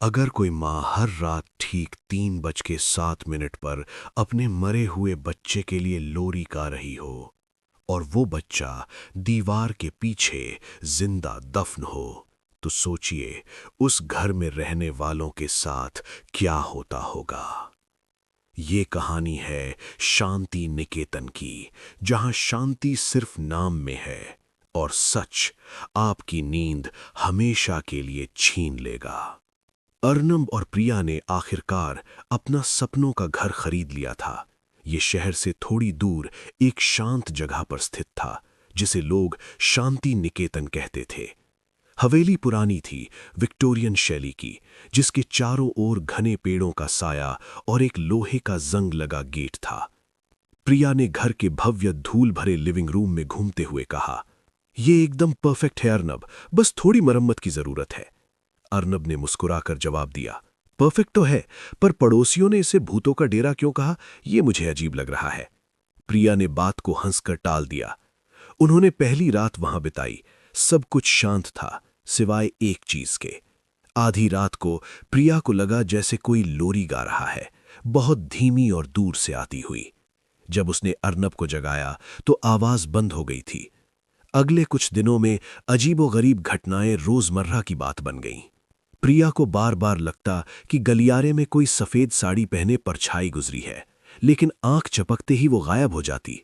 अगर कोई माँ हर रात ठीक 3:07 पर अपने मरे हुए बच्चे के लिए लोरी गा रही हो और वो बच्चा दीवार के पीछे जिंदा दफन हो, तो सोचिए उस घर में रहने वालों के साथ क्या होता होगा। ये कहानी है शांति निकेतन की, जहां शांति सिर्फ नाम में है और सच आपकी नींद हमेशा के लिए छीन लेगा। अर्नब और प्रिया ने आखिरकार अपना सपनों का घर खरीद लिया था। ये शहर से थोड़ी दूर एक शांत जगह पर स्थित था, जिसे लोग शांति निकेतन कहते थे। हवेली पुरानी थी, विक्टोरियन शैली की, जिसके चारों ओर घने पेड़ों का साया और एक लोहे का जंग लगा गेट था। प्रिया ने घर के भव्य धूल भरे लिविंग रूम में घूमते हुए कहा, "ये एकदम परफेक्ट है अर्नब, बस थोड़ी मरम्मत की जरूरत है।" अर्नब ने मुस्कुराकर जवाब दिया, "परफेक्ट तो है, पर पड़ोसियों ने इसे भूतों का डेरा क्यों कहा, यह मुझे अजीब लग रहा है।" प्रिया ने बात को हंसकर टाल दिया। उन्होंने पहली रात वहां बिताई। सब कुछ शांत था, सिवाय एक चीज के। आधी रात को प्रिया को लगा जैसे कोई लोरी गा रहा है, बहुत धीमी और दूर से आती हुई। जब उसने अर्नब को जगाया तो आवाज बंद हो गई थी। अगले कुछ दिनों में अजीबोगरीब घटनाएं रोजमर्रा की बात बन गईं। प्रिया को बार बार लगता कि गलियारे में कोई सफेद साड़ी पहने परछाई गुजरी है, लेकिन आंख चपकते ही वो गायब हो जाती।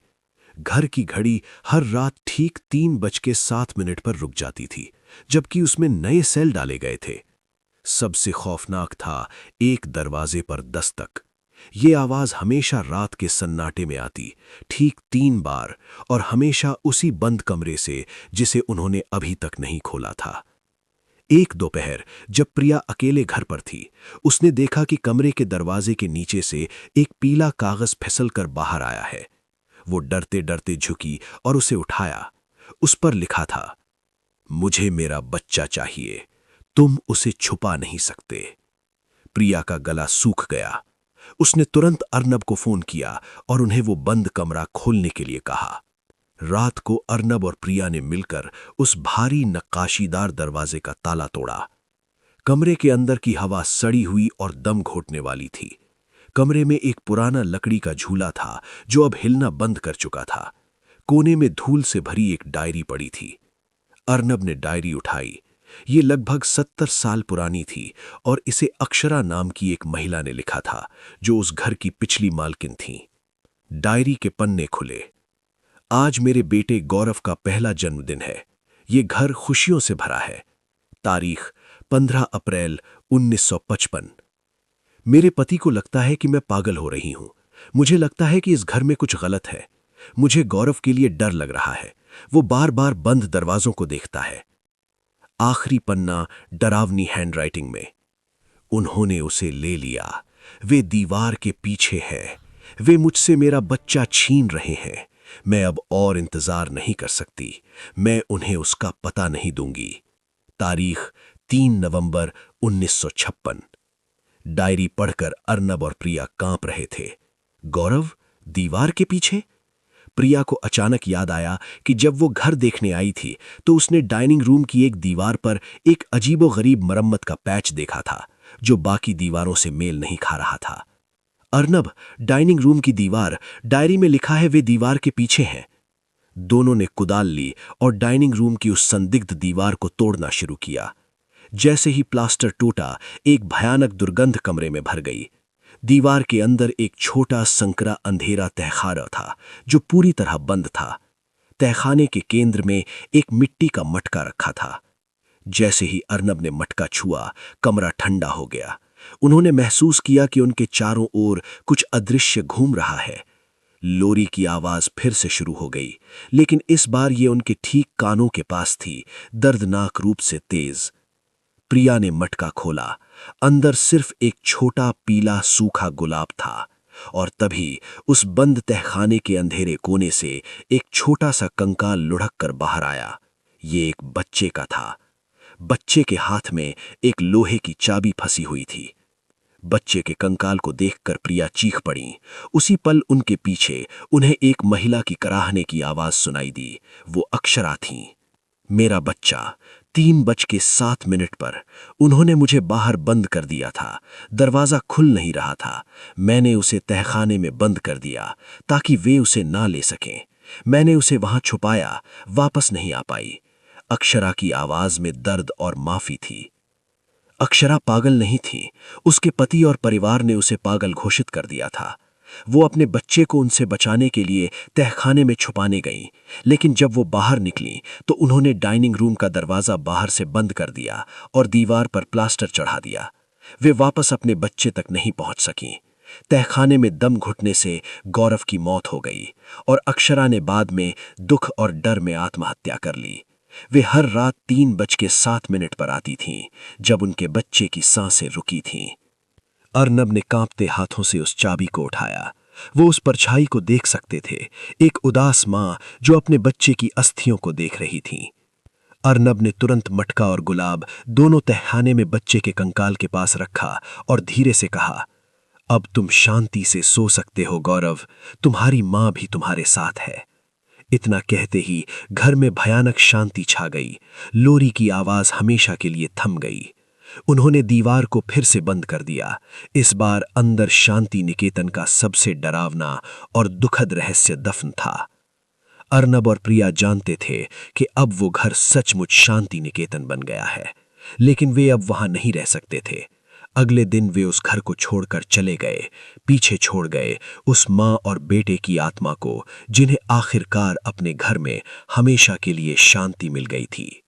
घर की घड़ी हर रात ठीक 3:07 पर रुक जाती थी, जबकि उसमें नए सेल डाले गए थे। सबसे खौफनाक था एक दरवाजे पर दस्तक। ये आवाज हमेशा रात के सन्नाटे में आती, ठीक 3 बार, और हमेशा उसी बंद कमरे से जिसे उन्होंने अभी तक नहीं खोला था। एक दोपहर जब प्रिया अकेले घर पर थी, उसने देखा कि कमरे के दरवाजे के नीचे से एक पीला कागज फिसलकर बाहर आया है। वो डरते डरते झुकी और उसे उठाया। उस पर लिखा था, "मुझे मेरा बच्चा चाहिए, तुम उसे छुपा नहीं सकते।" प्रिया का गला सूख गया। उसने तुरंत अर्नब को फोन किया और उन्हें वो बंद कमरा खोलने के लिए कहा। रात को अर्नब और प्रिया ने मिलकर उस भारी नक्काशीदार दरवाजे का ताला तोड़ा। कमरे के अंदर की हवा सड़ी हुई और दम घोटने वाली थी। कमरे में एक पुराना लकड़ी का झूला था, जो अब हिलना बंद कर चुका था। कोने में धूल से भरी एक डायरी पड़ी थी। अर्नब ने डायरी उठाई। ये लगभग 70 साल पुरानी थी और इसे अक्षरा नाम की एक महिला ने लिखा था, जो उस घर की पिछली मालकिन थी। डायरी के पन्ने खुले। "आज मेरे बेटे गौरव का पहला जन्मदिन है। ये घर खुशियों से भरा है। तारीख 15 अप्रैल 1955। मेरे पति को लगता है कि मैं पागल हो रही हूं। मुझे लगता है कि इस घर में कुछ गलत है। मुझे गौरव के लिए डर लग रहा है। वो बार बार बंद दरवाजों को देखता है।" आखिरी पन्ना डरावनी हैंडराइटिंग में, "उन्होंने उसे ले लिया। वे दीवार के पीछे हैं। वे मुझसे मेरा बच्चा छीन रहे हैं। मैं अब और इंतजार नहीं कर सकती। मैं उन्हें उसका पता नहीं दूंगी। तारीख 3 नवंबर 1956। डायरी पढ़कर अर्नब और प्रिया कांप रहे थे। गौरव, दीवार के पीछे? प्रिया को अचानक याद आया कि जब वो घर देखने आई थी तो उसने डाइनिंग रूम की एक दीवार पर एक अजीबोगरीब मरम्मत का पैच देखा था, जो बाकी दीवारों से मेल नहीं खा रहा था। "अर्नब, डाइनिंग रूम की दीवार, डायरी में लिखा है वे दीवार के पीछे हैं।" दोनों ने कुदाल ली और डाइनिंग रूम की उस संदिग्ध दीवार को तोड़ना शुरू किया। जैसे ही प्लास्टर टूटा, एक भयानक दुर्गंध कमरे में भर गई। दीवार के अंदर एक छोटा संकरा अंधेरा तहखाना था, जो पूरी तरह बंद था। तहखाने के केंद्र में एक मिट्टी का मटका रखा था। जैसे ही अर्नब ने मटका छुआ, कमरा ठंडा हो गया। उन्होंने महसूस किया कि उनके चारों ओर कुछ अदृश्य घूम रहा है। लोरी की आवाज फिर से शुरू हो गई, लेकिन इस बार ये उनके ठीक कानों के पास थी, दर्दनाक रूप से तेज। प्रिया ने मटका खोला। अंदर सिर्फ एक छोटा पीला सूखा गुलाब था, और तभी उस बंद तहखाने के अंधेरे कोने से एक छोटा सा कंकाल लुढ़क कर बाहर आया। ये एक बच्चे का था। बच्चे के हाथ में एक लोहे की चाबी फंसी हुई थी। बच्चे के कंकाल को देखकर प्रिया चीख पड़ी। उसी पल उनके पीछे उन्हें एक महिला की कराहने की आवाज सुनाई दी। वो अक्षरा थी। "मेरा बच्चा, 3:07 पर उन्होंने मुझे बाहर बंद कर दिया था। दरवाज़ा खुल नहीं रहा था। मैंने उसे तहखाने में बंद कर दिया ताकि वे उसे ना ले सकें। मैंने उसे वहां छुपाया, वापस नहीं आ पाई। अक्षरा की आवाज में दर्द और माफी थी। अक्षरा पागल नहीं थी। उसके पति और परिवार ने उसे पागल घोषित कर दिया था। वो अपने बच्चे को उनसे बचाने के लिए तहखाने में छुपाने गईं, लेकिन जब वो बाहर निकलीं तो उन्होंने डाइनिंग रूम का दरवाज़ा बाहर से बंद कर दिया और दीवार पर प्लास्टर चढ़ा दिया। वे वापस अपने बच्चे तक नहीं पहुंच सकीं। तहखाने में दम घुटने से गौरव की मौत हो गई और अक्षरा ने बाद में दुख और डर में आत्महत्या कर ली। वे हर रात 3:07 पर आती थीं, जब उनके बच्चे की सांसें रुकी थीं। अर्नब ने कांपते हाथों से उस चाबी को उठाया। वो उस परछाई को देख सकते थे, एक उदास मां जो अपने बच्चे की अस्थियों को देख रही थी। अर्नब ने तुरंत मटका और गुलाब दोनों तहखाने में बच्चे के कंकाल के पास रखा और धीरे से कहा, अब तुम शांति से सो सकते हो गौरव, तुम्हारी मां भी तुम्हारे साथ है। इतना कहते ही घर में भयानक शांति छा गई। लोरी की आवाज हमेशा के लिए थम गई। उन्होंने दीवार को फिर से बंद कर दिया। इस बार अंदर शांति निकेतन का सबसे डरावना और दुखद रहस्य दफन था। अर्नब और प्रिया जानते थे कि अब वो घर सचमुच शांति निकेतन बन गया है, लेकिन वे अब वहां नहीं रह सकते थे। अगले दिन वे उस घर को छोड़कर चले गए, पीछे छोड़ गए उस मां और बेटे की आत्मा को, जिन्हें आखिरकार अपने घर में हमेशा के लिए शांति मिल गई थी।